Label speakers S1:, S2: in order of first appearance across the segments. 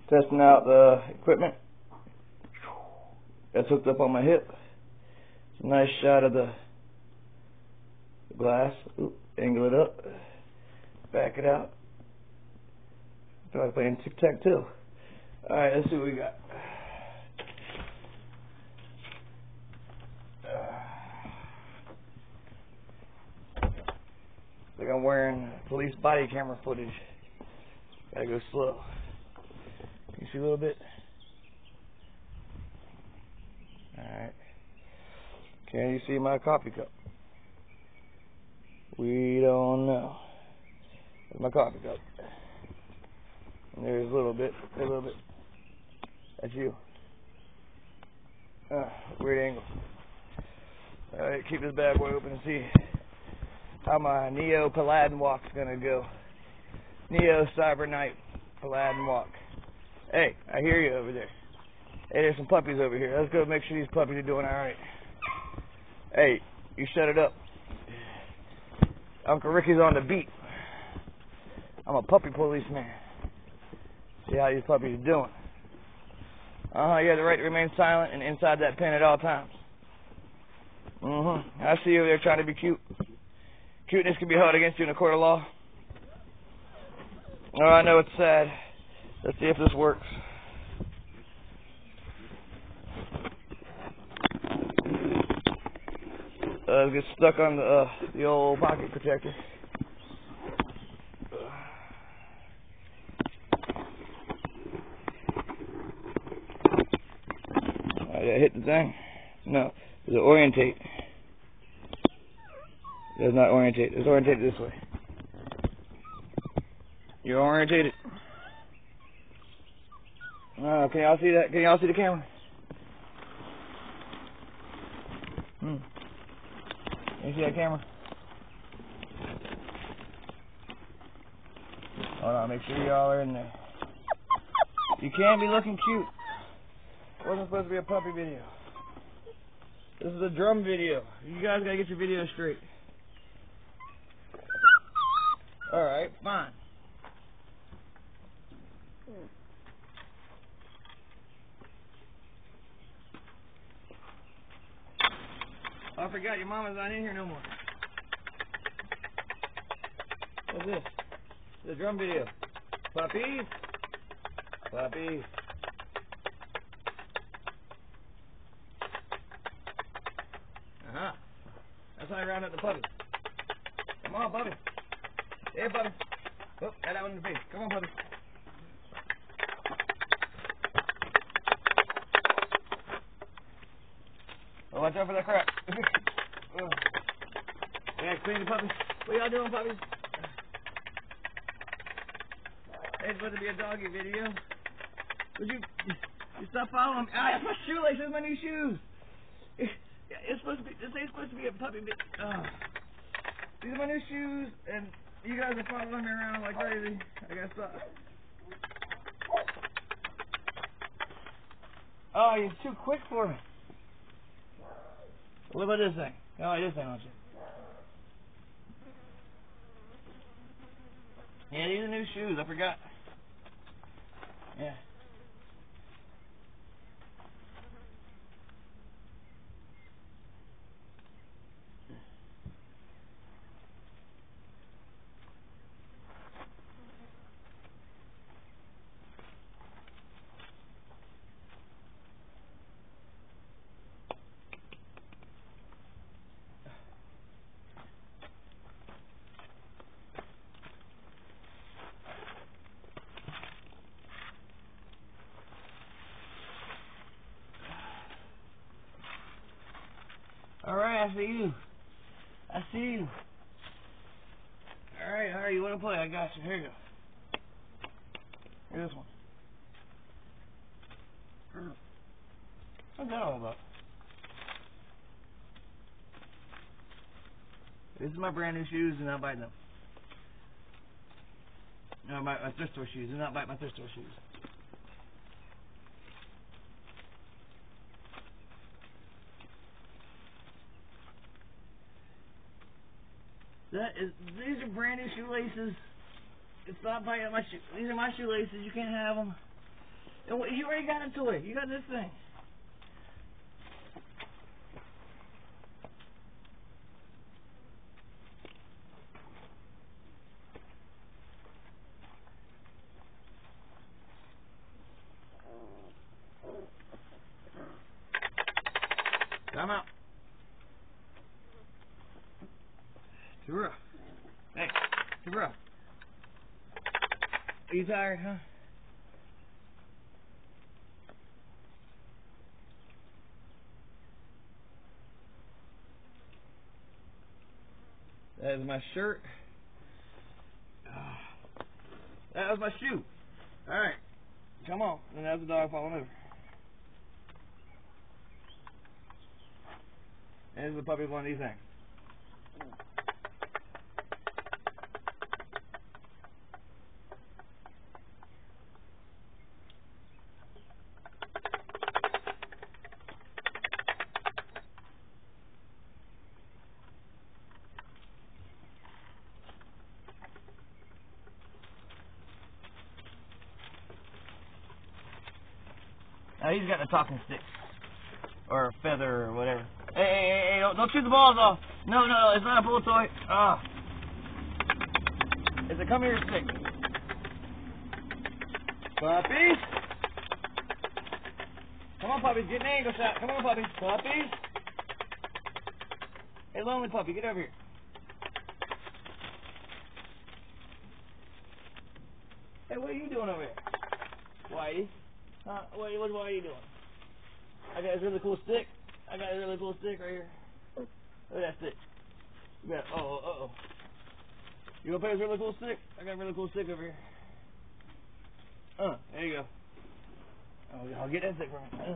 S1: Testing out the equipment. That's hooked up on my hip. It's a nice shot of the glass. Oop, angle it up. Back it out. I feel like playing tic-tac-toe. Alright, let's see what we got. Like I'm wearing police body camera footage. Gotta go slow. Can you see a little bit? Alright. Can you see my coffee cup? We don't know. There's my coffee cup. And there's a little bit. There's a little bit. That's you. Weird angle. Alright, keep this bad boy open and see how my Neo Paladin walk's gonna go. Neo Cyber Knight Paladin walk. Hey, I hear you over there. Hey, there's some puppies over here. Let's go make sure these puppies are doing alright. Hey, you shut it up. Uncle Ricky's on the beat. I'm a puppy policeman. See how these puppies are doing. You have the right to remain silent and inside that pen at all times. I see you over there trying to be cute. Cuteness can be held against you in a court of law. Oh, I know it's sad. Let's see if this works. Get stuck on the old pocket protector. Did I hit the thing? No. Does it orientate? It does not orientate. It's orientated this way. You're orientated. Can y'all see that? Can y'all see the camera? Can you see that camera? Hold on, make sure y'all are in there. You can't be looking cute. It wasn't supposed to be a puppy video. This is a drum video. You guys gotta get your video straight. Alright, fine. I forgot your mama's not in here no more. What's this? It's a drum video. Puppies? Puppies. That's how I round up the puppies. Come on, puppy. Hey, puppy. Oh, got that one in the face. Come on, puppy. Oh, watch out for that crap. Oh. Yeah, clean the puppies. What y'all doing, puppies? Hey, it's supposed to be a doggy video. Would you stop following me? Ah, that's my shoelace. That's my new shoes. It's supposed to be. This ain't supposed to be a puppy video. These are my new shoes, and you guys are following me around like crazy. I gotta stop. Oh, you're too quick for me. What about this thing? You like this thing, don't you? Yeah, these are new shoes. I forgot. Yeah. Alright, I see you. I see you. Alright, you wanna play? I got you. Here you go. Here's this one. What's that all about? This is my brand new shoes, and I'll bite them. No, my thrift store shoes. Do not bite my thrift store shoes. These are brand new shoelaces. It's not biting my shoe. These are my shoelaces. You can't have them. You already got a toy. You got this thing. Come out. Too rough. Hey, too rough. Are you tired, huh? That is my shirt. That was my shoe. Alright. Come on. And that's the dog falling over. And this is the puppy one of these things. Now he's got the talking stick. Or a feather or whatever. Hey, don't shoot the balls off. No, it's not a pull toy. It's a come here stick. Puppies. Come on, puppies, get an angle shot. Come on, puppies. Puppies. Hey, lonely puppy, get over here. Hey, what are you doing over here? Whitey. Huh? What are you doing? I got this really cool stick. right here. Look at that stick. You got, uh-oh. You gonna play this really cool stick? I got a really cool stick over here. There you go. Oh, I'll get that stick from me.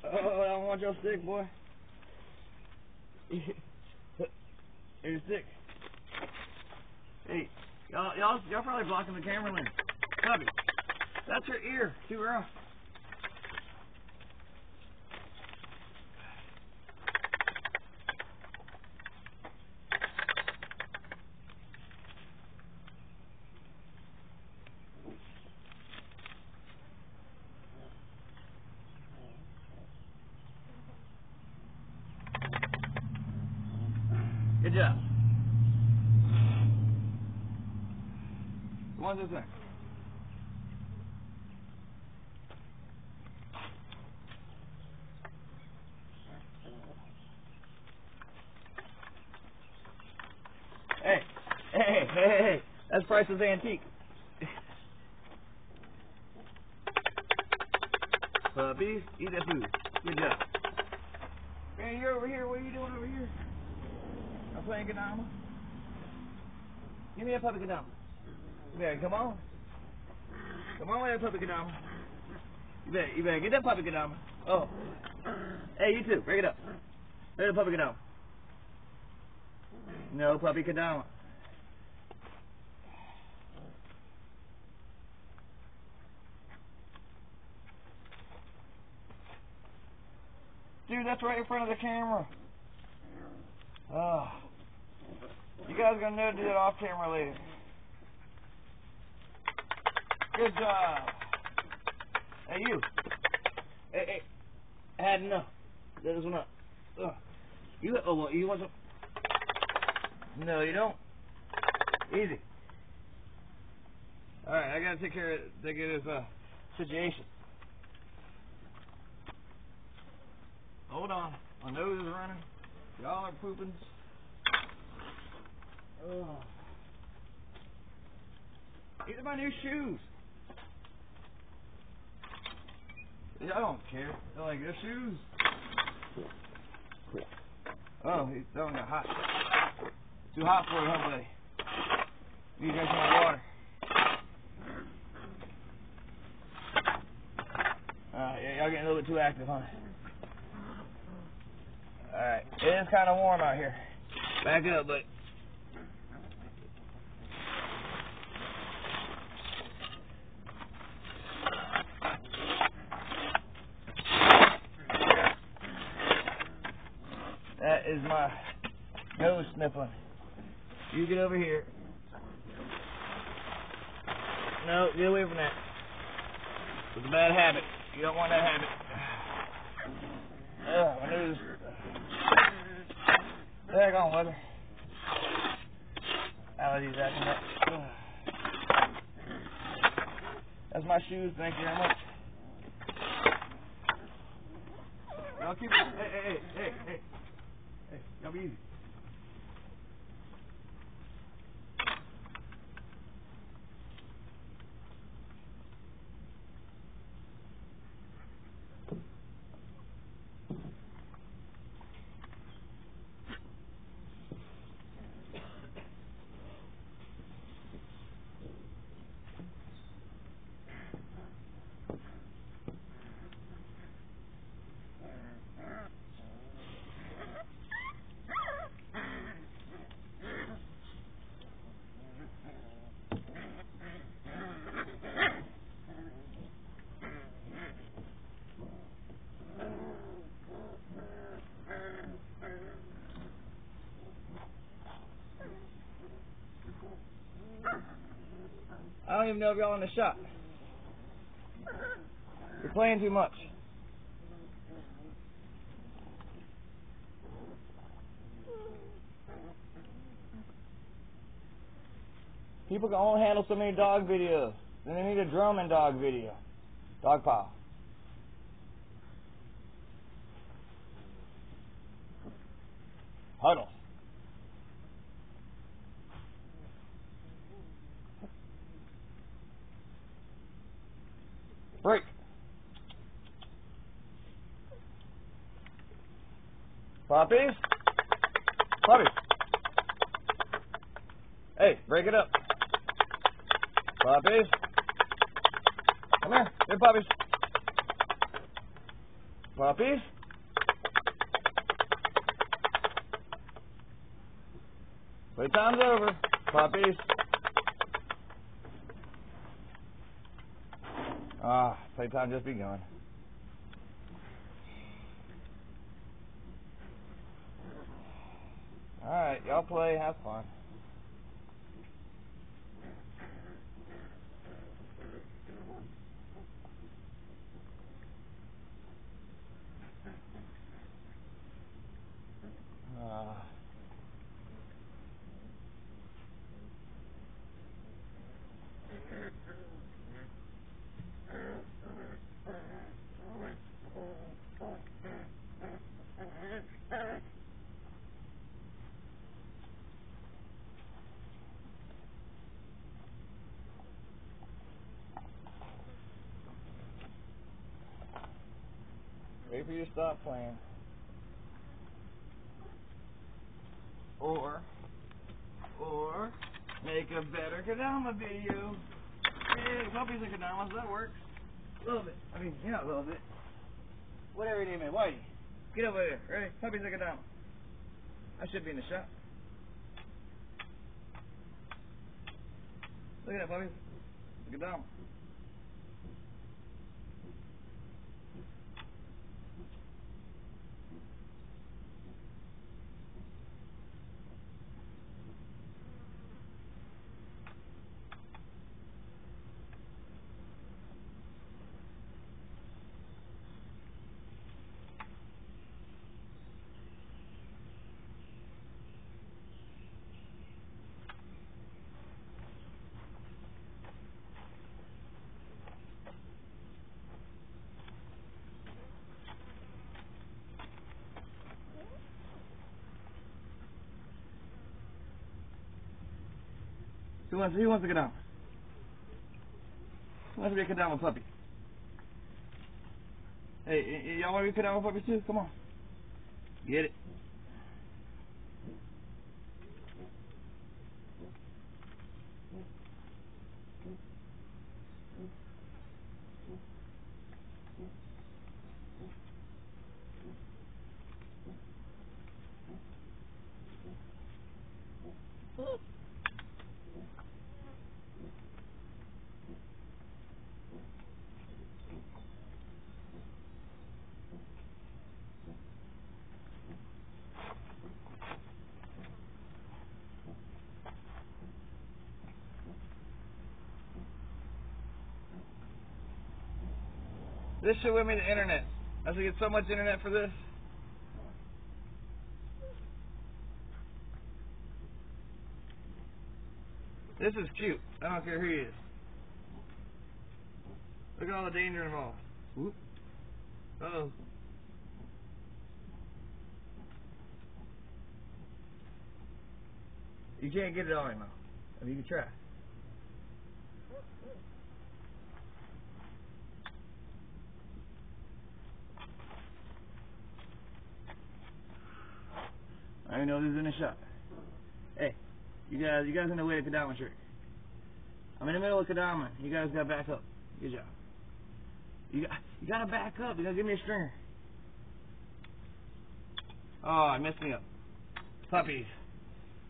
S1: I don't want your stick, boy. Here's your stick. Hey, y'all probably blocking the camera lens. Puppy, that's your ear. Too rough. Good job. What's this thing? Hey. That's Price's Antique. Puppies, eat that food. Good job. Hey, you're over here. What are you doing over here? I'm playing Kendama. Give me that puppy Kendama. Yeah, come on. Come on with that puppy Kendama. You better get that puppy Kendama. Oh. Hey, you too. Break it up. There's the puppy Kendama. No puppy Kendama. Dude, that's right in front of the camera. Oh. You guys are going to know to do that off camera later. Good job. Hey, you. Hey. I had enough. Let this one up. You want some? No, you don't. Easy. Alright, I got to take care of this situation. Hold on. My nose is running. Y'all are pooping. Oh. These are my new shoes. I don't care. They're like, your shoes. Oh, he's throwing it hot. Too hot for it, huh, buddy? You drink some more water. Yeah, y'all getting a little bit too active, huh? Alright, it is kind of warm out here. Back up, but that is my nose sniffling. You get over here. No, get away from that. It's a bad habit. You don't want that habit. My nose. There, on, weather. Allergies acting up. That's my shoes. Thank you very much. Y'all keep it. Hey. Y'all be easy. I don't even know if y'all in the shop. You're playing too much. People can only handle so many dog videos. Then they need a drum and dog video. Dog pile. Huddle. Break. Puppies. Puppies. Hey, break it up. Puppies. Come here. Hey, puppies. Puppies. Playtime's over. Puppies. Playtime just begun. Alright, y'all play, have fun. Wait for you to stop playing. Or make a better Kendama video. Hey, puppies and Kendamas, that works. Love it. I mean, yeah, love it. Whatever your name is, Whitey. Get over there. Ready? Puppies and Kendama. I should be in the shop. Look at that, puppies. Kendama. Who wants to get down? Who wants to be a Kendama puppy? Hey, y'all want to be a Kendama puppy too? Come on. Get it. This should win me the internet. I should get so much internet for this. This is cute. I don't care who he is. Look at all the danger involved. Whoop. Uh-oh. You can't get it on him though. I mean, you can try. I didn't know this was in a shot. Hey, you guys in the way of Kendama trick. I'm in the middle of Kendama. You guys gotta back up. Good job. You gotta back up. You gotta give me a stringer. Oh, I messed me up. Puppies.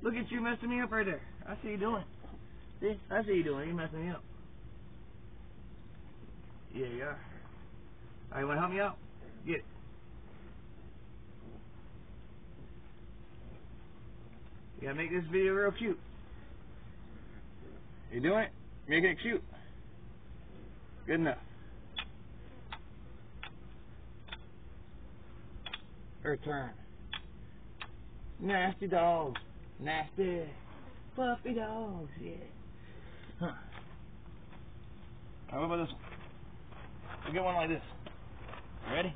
S1: Look at you messing me up right there. I see you doing. See? I see you doing. You messing me up. Yeah, you are. Alright, you wanna help me out? Get it. You gotta make this video real cute. You doing it? Make it cute. Good enough. Her turn. Nasty dogs. Nasty. Puppy dogs, yeah. Huh. Alright, what about this one? We'll get one like this. Ready?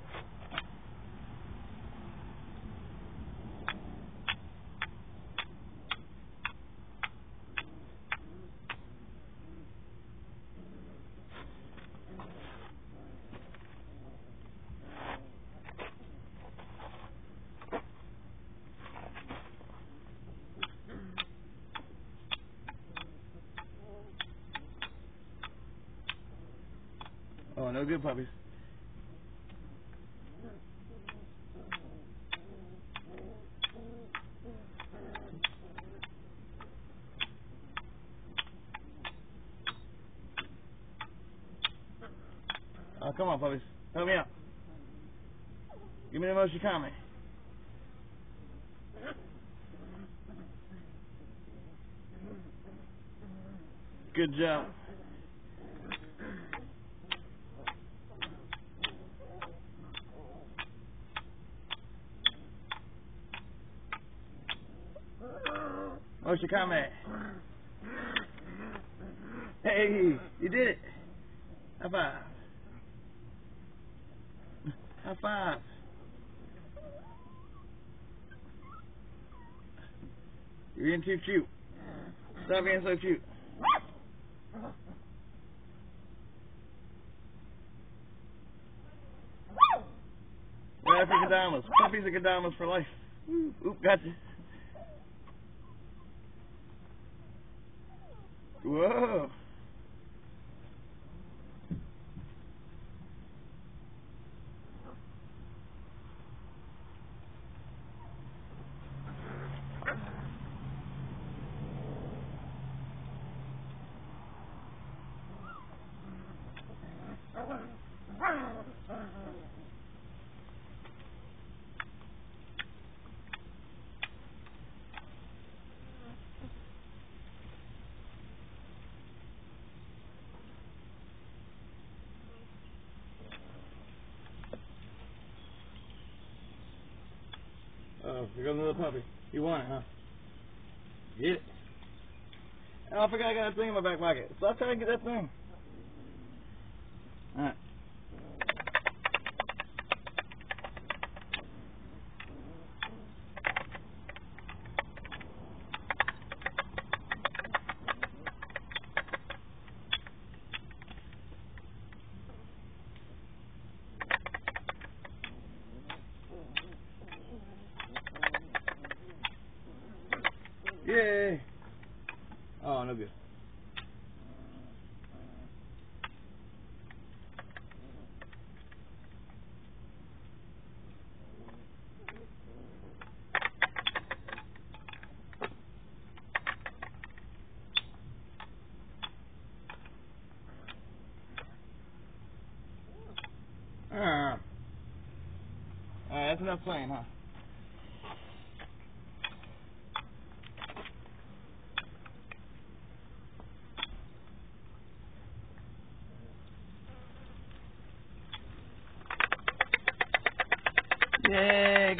S1: Oh, no good puppies. Oh, come on, puppies. Help me out. Give me the most you comment. Good job. What's your comment? Hey, you did it. High five. High five. You're being too cute. Stop being so cute. Yeah, that's the Kendamas. Puppies are Kendamas for life. Oop, gotcha. Whoa. Oh, here goes another puppy. You want it, huh? Get it. Oh, I forgot I got that thing in my back pocket. So I'll try to get that thing. Alright. Yay! Oh, no good. Alright, that's enough playing, huh?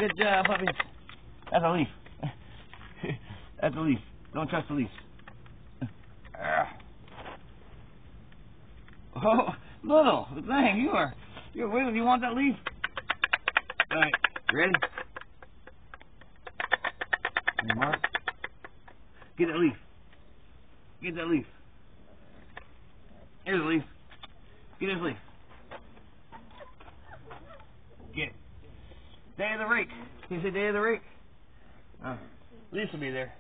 S1: Good job, puppies. That's a leaf. That's a leaf. Don't trust the leaf. Oh, little. Dang, you're wiggling. You want that leaf? All right, ready? Mark. Get that leaf. Get that leaf. Here's a leaf. Get this leaf. Get it. Day of the rake. Can you say day of the rake? Leaves will be there.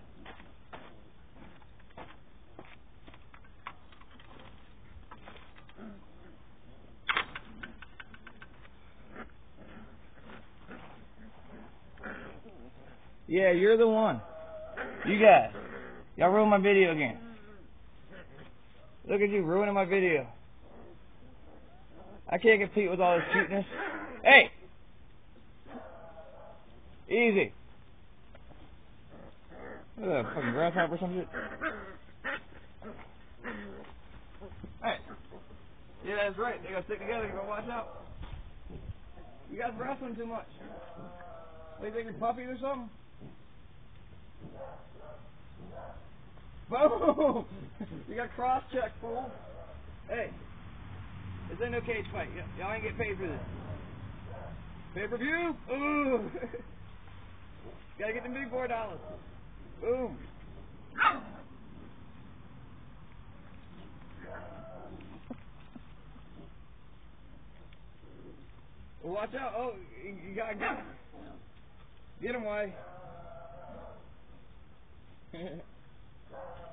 S1: Yeah, you're the one. You guys. Y'all ruined my video again. Look at you ruining my video. I can't compete with all this cuteness. Hey! Easy. What is that, fucking grasshopper or some shit? Hey. Yeah, that's right. They gotta stick together. You gotta watch out. You guys wrestling too much. What, do you think you're puppies or something? Boom! You got cross-check, fool. Hey. This ain't no cage fight. Y'all ain't getting paid for this. Pay-per-view? Ooh! Gotta get them big boy dollars. Boom! Well, watch out. Oh, you gotta get him. Get him, Whitey.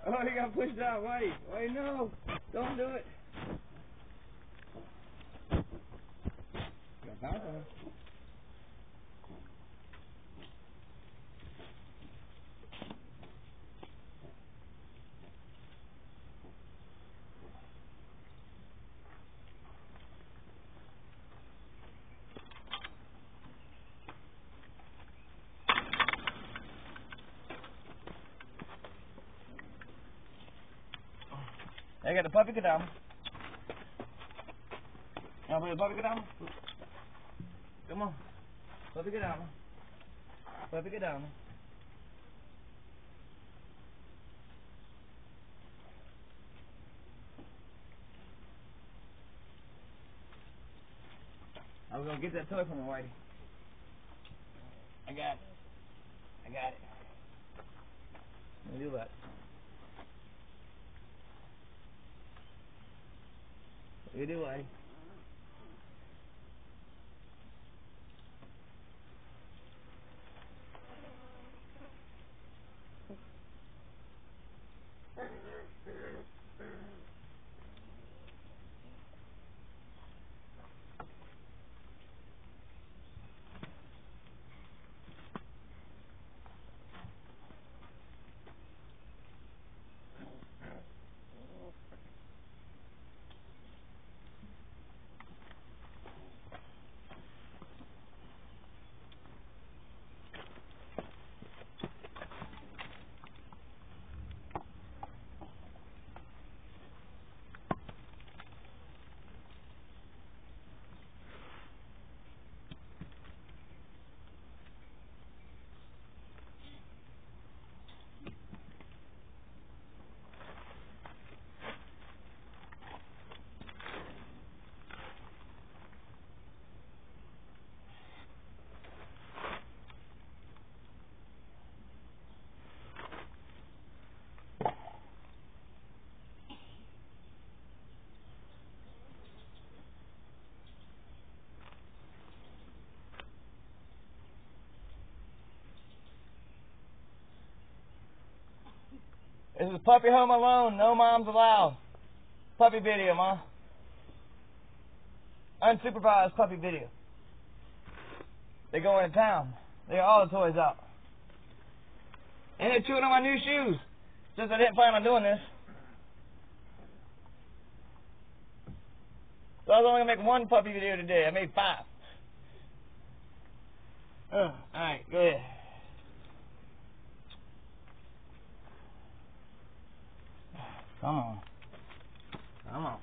S1: Oh, you got pushed out, Whitey. Whitey, no. Don't do it. Got bounce on him. I got the puppy Kendama. You want to play the puppy Kendama? Come on. Puppy Kendama. Puppy Kendama. I was going to get that toy from her, Whitey. I got it. I got it. Let me do that. You do, Whitey. This is Puppy Home Alone. No moms allowed. Puppy video, Ma. Unsupervised puppy video. They go into town. They got all the toys out. And they're chewing on my new shoes. Since I didn't plan on doing this. So I was only going to make one puppy video today. I made 5. Alright, go ahead. Come on. Come on.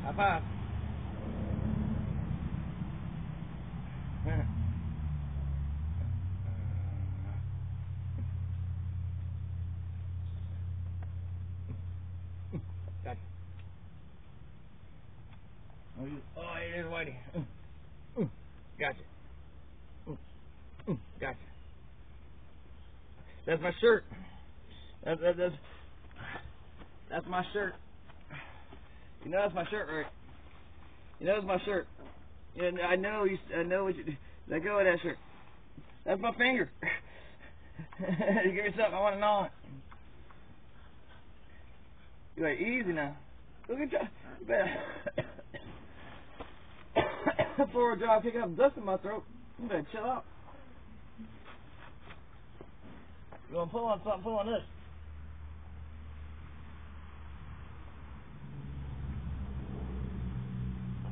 S1: High five. Gotcha. Oh, it is Whitey. Gotcha. Gotcha. That's my shirt. That's my shirt. You know that's my shirt, right? You know that's my shirt. Yeah, I know what you do. Let go of that shirt. That's my finger. You give me something, I want to gnaw it. You're like, easy now. Look at you. Better. Forward drive, kick up dust in my throat. You better chill out. You want to pull on something, pull on this.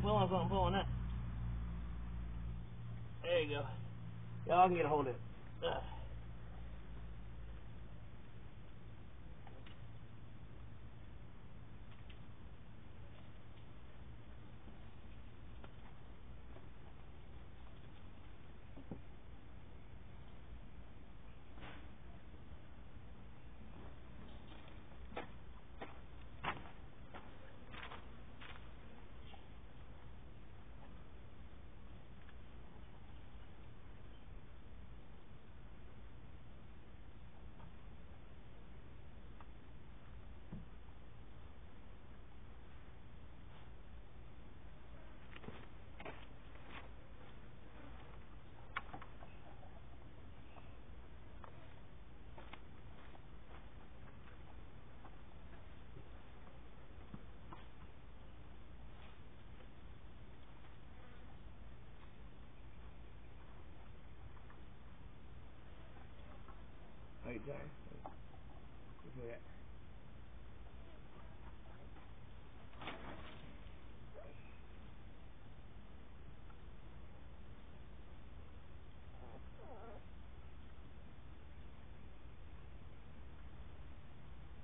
S1: Pull on something, pull on that. There you go. Y'all can get a hold of it. Wait, sorry. Look at that.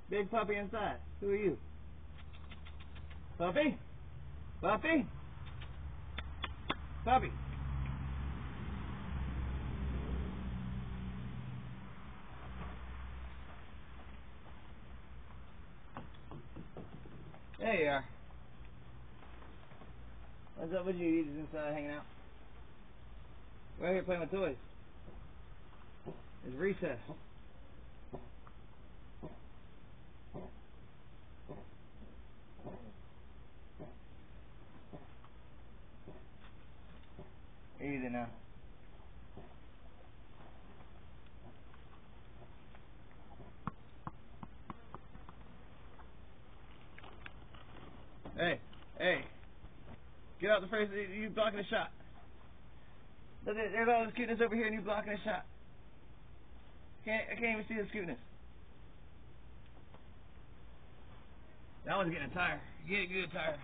S1: Big puppy inside. Who are you? Puppy? Puppy? Puppy? There you are. What's up with you? You just inside hanging out? We're out here playing with toys. It's recess. Easy now. Hey, hey. Get out the face. You blocking a shot. There's all this cuteness over here and you blocking a shot. I can't even see the cuteness. That one's getting a tire. Get a good tire.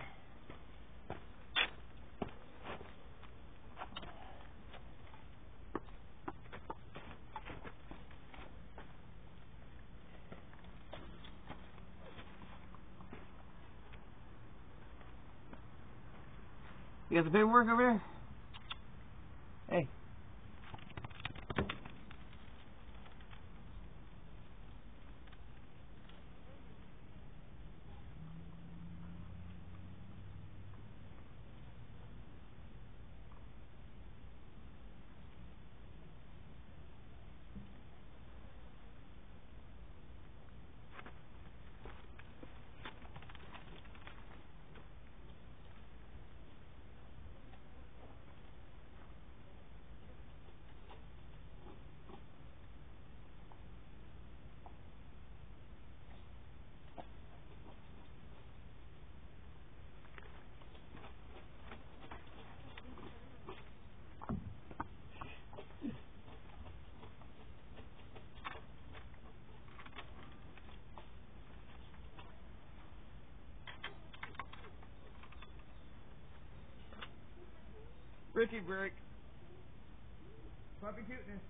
S1: You got the paperwork over there? Hey. Richie break. Puppy cuteness.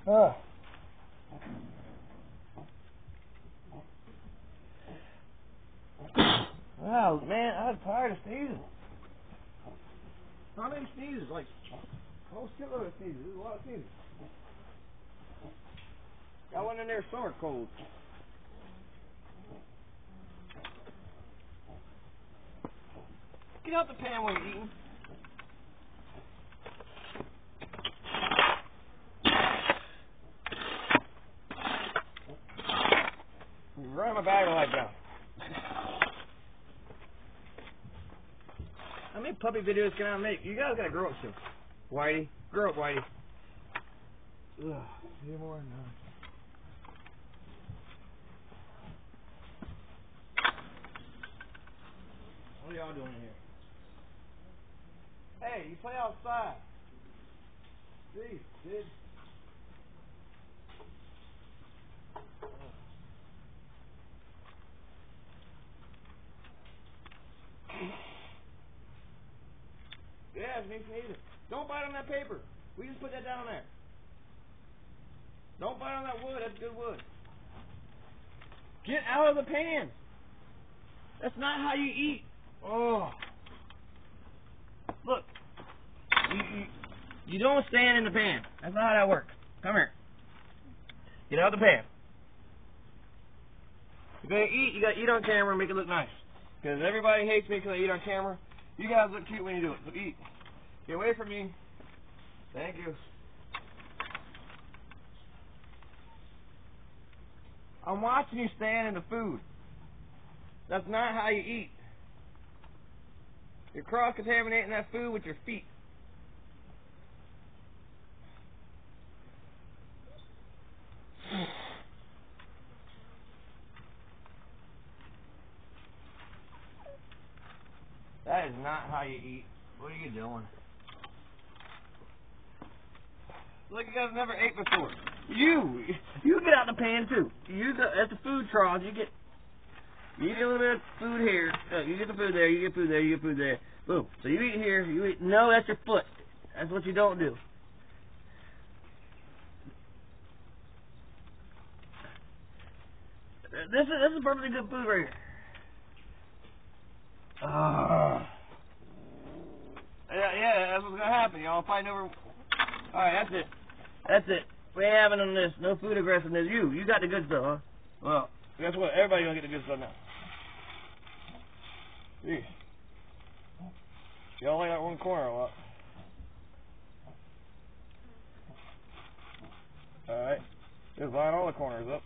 S1: Oh. Wow, man, I'm tired of sneezing. How many sneezes? Like, a whole shitload of sneezes. There's a lot of sneezes. Got one in there sore cold. Get out the pan when you're eating. You're running my battery light down. How many puppy videos can I make? You guys gotta grow up soon. Whitey. Grow up, Whitey. Ugh. Any more? No. What are y'all doing in here? Hey, you play outside. Jeez, kid. Yeah, it's me sneezing. Don't bite on that paper. We just put that down there. Don't bite on that wood. That's good wood. Get out of the pan. That's not how you eat. Oh. Look. You don't stand in the pan. That's not how that works. Come here. Get out of the pan. You're going to eat, you got to eat on camera and make it look nice. Because everybody hates me because I eat on camera. You guys look cute when you do it. So eat. Get away from me. Thank you. I'm watching you stand in the food. That's not how you eat. You're cross-contaminating that food with your feet. That is not how you eat. What are you doing? Look, you guys never ate before. You get out the pan too. At the food trough, you get a little bit of food here. You get the food there. You get food there. You get food there. Boom. So you eat here. You eat. No, that's your foot. That's what you don't do. This is perfectly good food right here. Yeah, that's what's gonna happen. Y'all fighting over. All right, that's it. We ain't having on this. No food aggressiveness. You got the good stuff, huh? Well, guess what? Everybody gonna get the good stuff now. Jeez. Y'all like that one corner a lot. All right, just line all the corners up.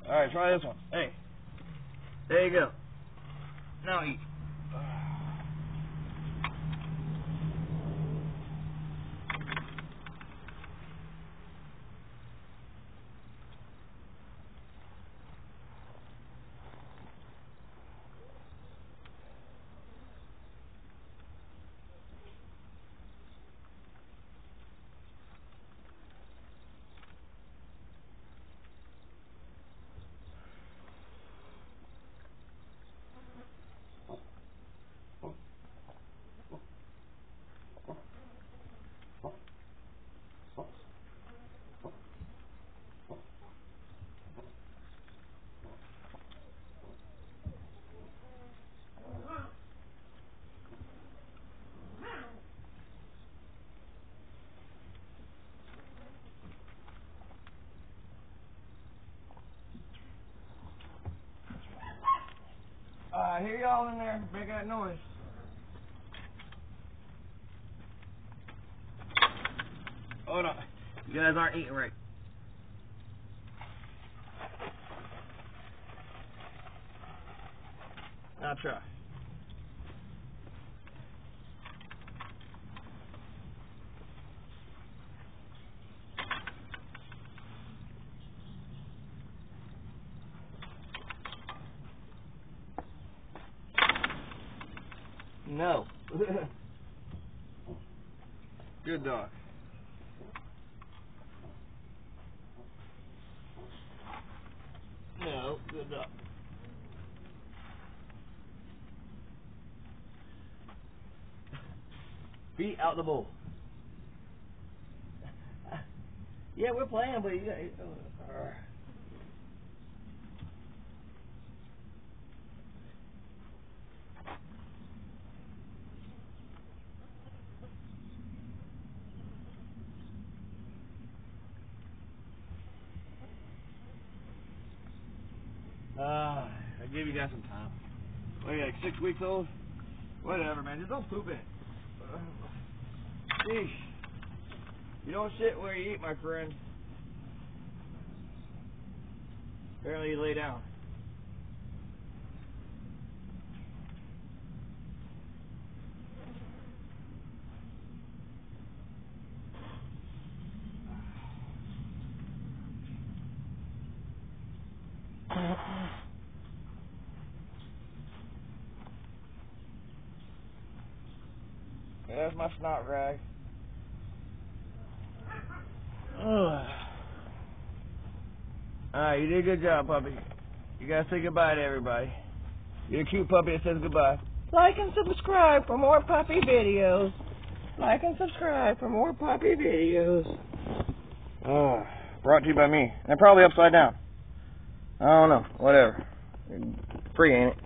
S1: All right, try this one. Hey, there you go. Now eat. I hear y'all in there making that noise. Hold on. You guys aren't eating right. Now try. No. Good dog. No, good dog. Feet out the bowl. Yeah, we're playing, but you got. I gave you guys some time. What are you, like 6 weeks old? Whatever, man. Just don't poop it. Sheesh. You don't shit where you eat, my friend. Apparently you lay down. Yeah, that's my snot rag. Alright, you did a good job, puppy. You gotta say goodbye to everybody. You're a cute puppy that says goodbye. Like and subscribe for more puppy videos. Like and subscribe for more puppy videos. Brought to you by me. And probably upside down. I don't know. Whatever. Free, ain't it?